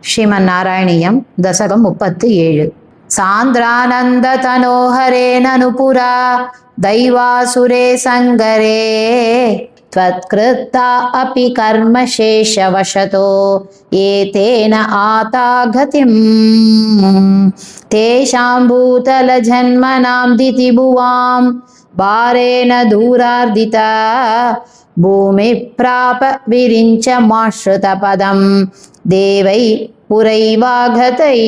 శ్రీమన్నారాయణీయం దశకం 37 సాంద్రానందతనోహరేణనుపురా దైవాసురే సంగరే త్వత్కృతా అపి కర్మశేషవశతో ఏతేన ఆతాగతిం తేషాం భూతల జన్మనాం దితిభువాం భారేణ దూరార్దిత భూమి ప్రాప విరించమాశ్రుత పదం దేవై పురైవాగతై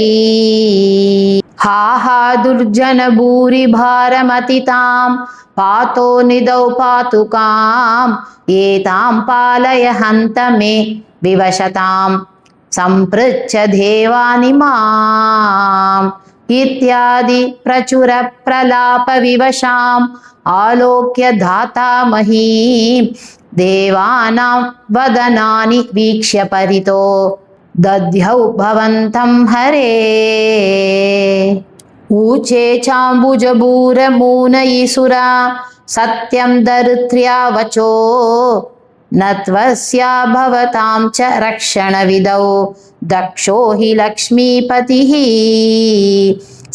హాహా దుర్జన భూరి భారమతితాం పాతో నిదౌ పాతుకాం ఏతాం పాలయ హంత మే వివశతాం సంపృచ్ఛ దేవాని మాం ఇత్యాది ప్రచుర ప్రలాప వివశాం ఆలోక్య ధాతా మహీం దేవానాం వదనాని వీక్ష్య పరితో దధ్యౌ భవంతం హరే ఊచే చాంబుజబూరమూనయిసురా సత్యం దరిత్ర్యా వచో నత్వస్యా భవతాం చ రక్షణ విదౌ దక్షో హి లక్ష్మీపతిః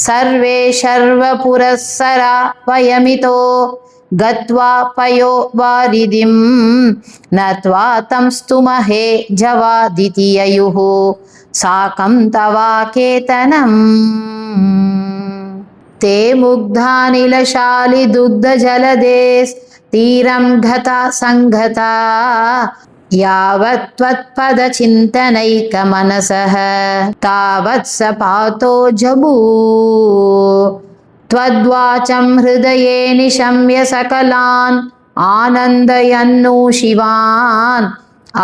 సర్వే శర్వపురస్సరా వయమితో గత్వా పయో వారిదిం నత్వా తం స్తుమహే జవాదితియయుః సాకం తవాకేతనం తే ముగ్ధానిలశాలి దుగ్ధజలదేస్ తీరం గతా సంగతా యావత్ త్వత్పద చింతనైక మనసః తావత్ స పాతో జబూ త్వద్వాచం హృదయే నిశమ్య సకలాన్ ఆనందయన్ను శివాన్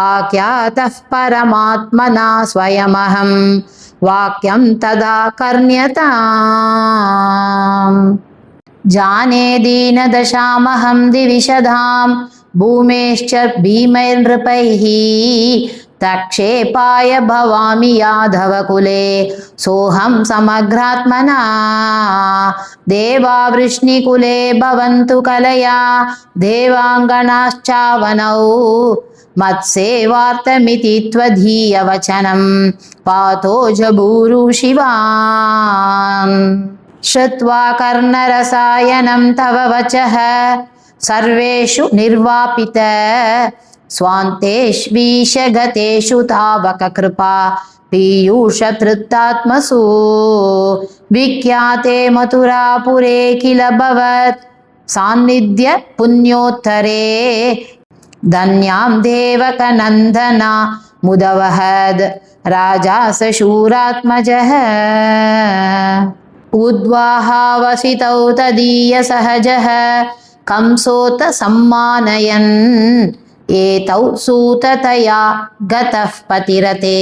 ఆఖ్యాతః పరమాత్మనా స్వయమహం వాక్యం తదా కర్ణ్యతాం జానే దీనదశామహం దివిషధాం భూమేశ్చ భీమైర్నృపైః తక్షేపాయ భవామి యాదవకులే సోహం సమగ్రాత్మనా దేవా వృష్ణికులే భవంతు కలయా దేవాంగనాశ్చావనౌ మత్సేవార్తమితి త్వదీయవచనం పాతో జబూరు శివాన్ శ్రుత్వా కర్ణరసాయనం తవ వచః సర్వేషు నిర్వాపిత స్వాంతేష్వీశగతేషు తావక కృపా పీయూషతృత్తాత్మసు విఖ్యాతే మథురాపురే కిల భవత్ సాన్నిధ్య పుణ్యోత్తరే ధన్యాం దేవకనందనా ముదవహద్ రాజా సశూరాత్మజః ఉద్వాహావసితౌ తదీయ సహజః కంసోత సమ్మానయన్ ఏతౌ సూతతయా గతః పతిరతే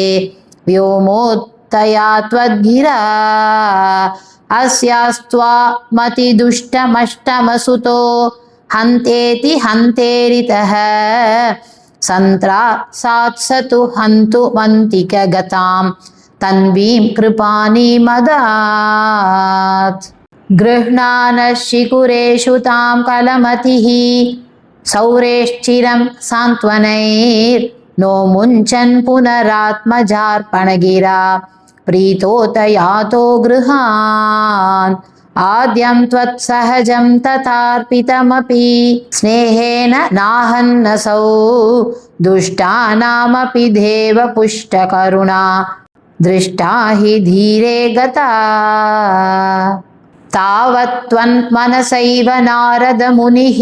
వ్యోమోత్తయా త్వద్గిరా అస్యాస్త్వా మతిదుష్టమష్టమసుతో హంతేతి హంతేరితః సంత్రాసాత్సతు హంతు మంతిక గతాం తన్వీం కృపాణీమదాత్ గృహ్ణానశికురేషు తాం కలమతిః సౌరేశ్చిరం సాంత్వనైర్ నో ముంచన్ పునరాత్మజార్పణగిరా ప్రీతోతయాతో గృహాన్ ఆద్యం త్వత్సహజం తథార్పితమపి స్నేహేన నాహన్నసౌ దుష్టానామపి దేవ పుష్టకరుణా దృష్టా హి ధీరే గతా తావత్వన్మనసైవ నారద మునిః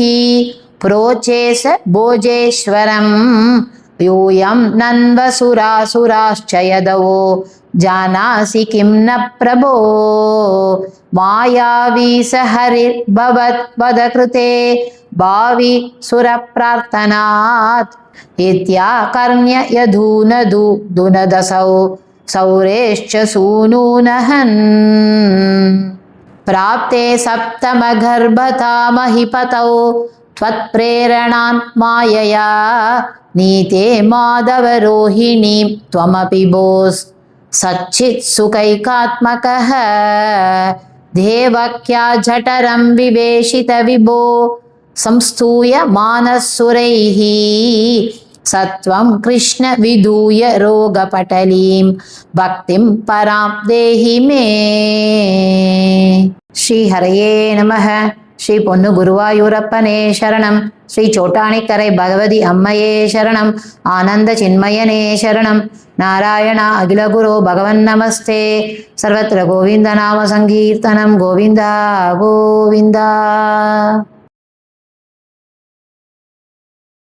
ప్రోచేస భోజేశ్వరం యూయం నన్వసురాసురాశ్చ యదవో జానాసి కిం న ప్రభో మాయావీ స హరిర్భవత్పదకృతే భావి సురప్రార్థనాత్ ఇత్యాకర్ణ్య యధూనదు దునదసౌ సౌరేశ్చ సూనూనహన్ ప్రాప్తే సప్తమగర్భతా మహిపతౌ త్వత్ప్రేరణాన్ మాయయా నీతే మాధవరోహిణీం త్వమపి భోస్ సచ్చిత్సుకైకాత్మకః దేవక్యా జఠరం వివేశిత విభో సంస్థూయ మానస్సురైః सत्वं कृष्ण विधूय रोगपटलीं भक्तिं परां देहि मे. श्री हरये नमः. श्री பொன்னு குருவாயூரப்பனே சரணம். ஸ்ரீ சோட்டானிக்கரை பகவதி அம்மையே சரணம். ஆனந்த சின்மயனே சரணம். நாராயண அகிலகுரு பகவன் நமஸ்தே. சர்வத்திர கோவிந்த நாம சங்கீர்த்தனம் கோவிந்தா கோவிந்தா.